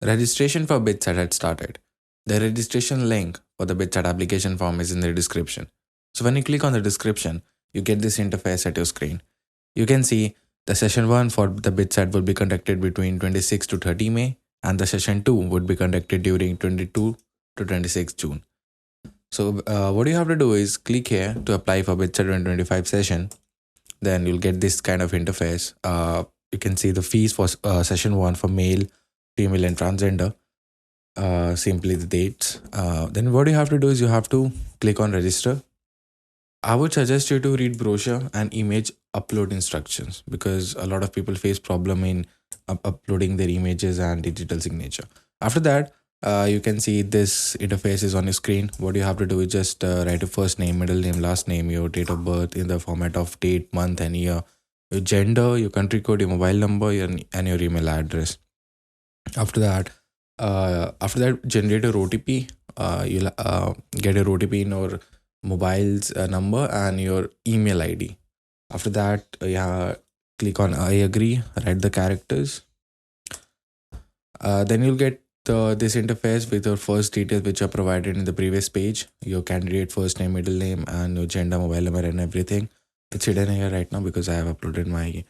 Registration for Bitsat had started. The registration link for the Bitsat application form is in the description. So when you click on the description, you get this interface at your screen. You can see the session 1 for the Bitsat will be conducted between 26 to 30 May, and the session 2 would be conducted during 22 to 26 June. So what you have to do is click here to apply for Bitsat 2025 session. Then you'll get this kind of interface. You can see the fees for session 1 for male, female and transgender. Simply the dates. Then what you have to do is you have to click on register. I would suggest you to read brochure and image upload instructions because a lot of people face problem in uploading their images and digital signature. After that, you can see this interface is on your screen. What you have to do is just write your first name, middle name, last name, your date of birth in the format of date, month and year, your gender, your country code, your mobile number, and your email address. After that, generate your OTP. You'll get your OTP in your mobile's number and your email ID. After that, click on I agree, write the characters. Then you'll get this interface with your first details which are provided in the previous page, your candidate first name, middle name, and your gender, mobile number, and everything. It's hidden here right now because I have uploaded my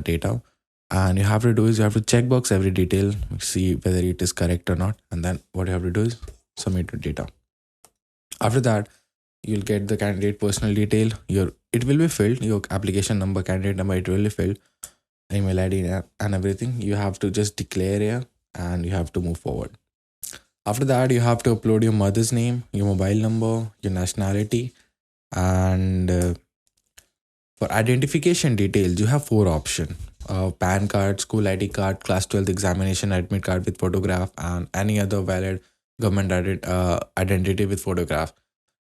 data. And you have to do is you have to checkbox every detail, see whether it is correct or not. And then what you have to do is submit your data. After that, you'll get the candidate personal detail. It will be filled, your application number, candidate number, it will be filled, email ID and everything. You have to just declare here and you have to move forward. After that, you have to upload your mother's name, your mobile number, your nationality, and for identification details, you have 4 options. PAN card, school ID card, class 12th examination admit card with photograph, and any other valid government identity with photograph.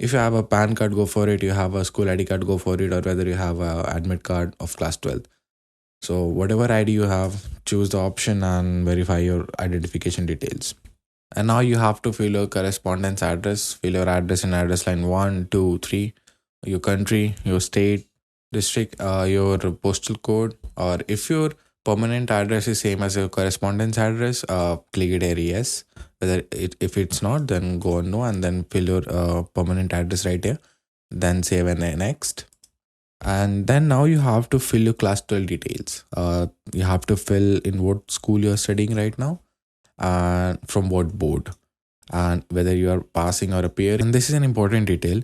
If you have a PAN card, go for it. You have a school ID card, go for it. Or whether you have a admit card of class 12th. So whatever ID you have, choose the option and verify your identification details. And now you have to fill your correspondence address. Fill your address in address line 1, 2, 3. Your country, your state, district, your postal code, or if your permanent address is same as your correspondence address, click it here yes. If it's not, then go on no and then fill your permanent address right here. Then save and then next. And then now you have to fill your class 12 details. You have to fill in what school you're studying right now and from what board and whether you are passing or appearing. And this is an important detail.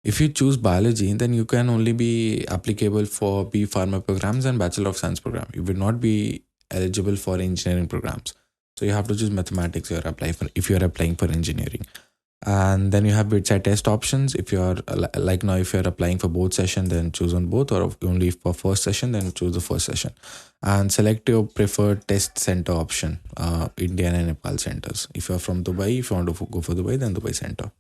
If you choose biology, then you can only be applicable for B Pharma programs and Bachelor of Science program. You will not be eligible for engineering programs. So you have to choose mathematics if you are applying for engineering. And then you have Bitsat test options. If you are like now, if you are applying for both session, then choose on both, or only for first session, then choose the first session. And select your preferred test center option, Indian and Nepal centers. If you are from Dubai, if you want to go for Dubai, then Dubai center.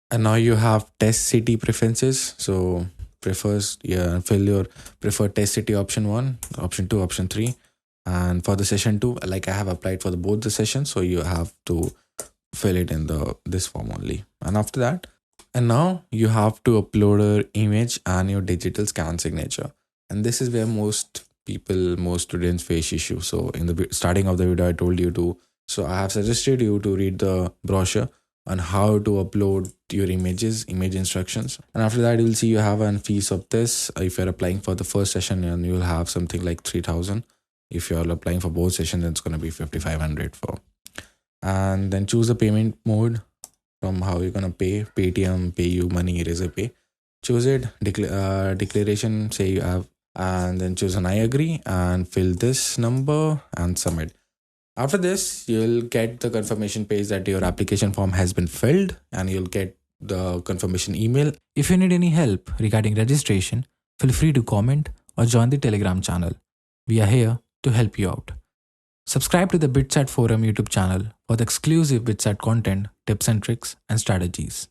And now you have test city preferences. So fill your preferred test city option 1, option 2, option 3. And for the session 2, like I have applied for both the sessions, so you have to fill it in this form only. And after that, and now you have to upload your image and your digital scan signature. And this is where most students face issue. So in the starting of the video, I told you to. So I have suggested you to read the brochure on how to upload your image instructions. And after that, you will see you have an fees of this. If you're applying for the first session, and you'll have something like 3,000. If you're applying for both sessions, then it's going to be 5,500 for. And then choose the payment mode from how you're going to pay. Paytm, PayU, Money, Eraser Pay. Choose it. Declaration, say you have. And then choose an I agree and fill this number and submit. After this, you'll get the confirmation page that your application form has been filled, and you'll get the confirmation email. If you need any help regarding registration, feel free to comment or join the Telegram channel. We are here to help you out. Subscribe to the Bitsat Forum YouTube channel for the exclusive Bitsat content, tips and tricks, and strategies.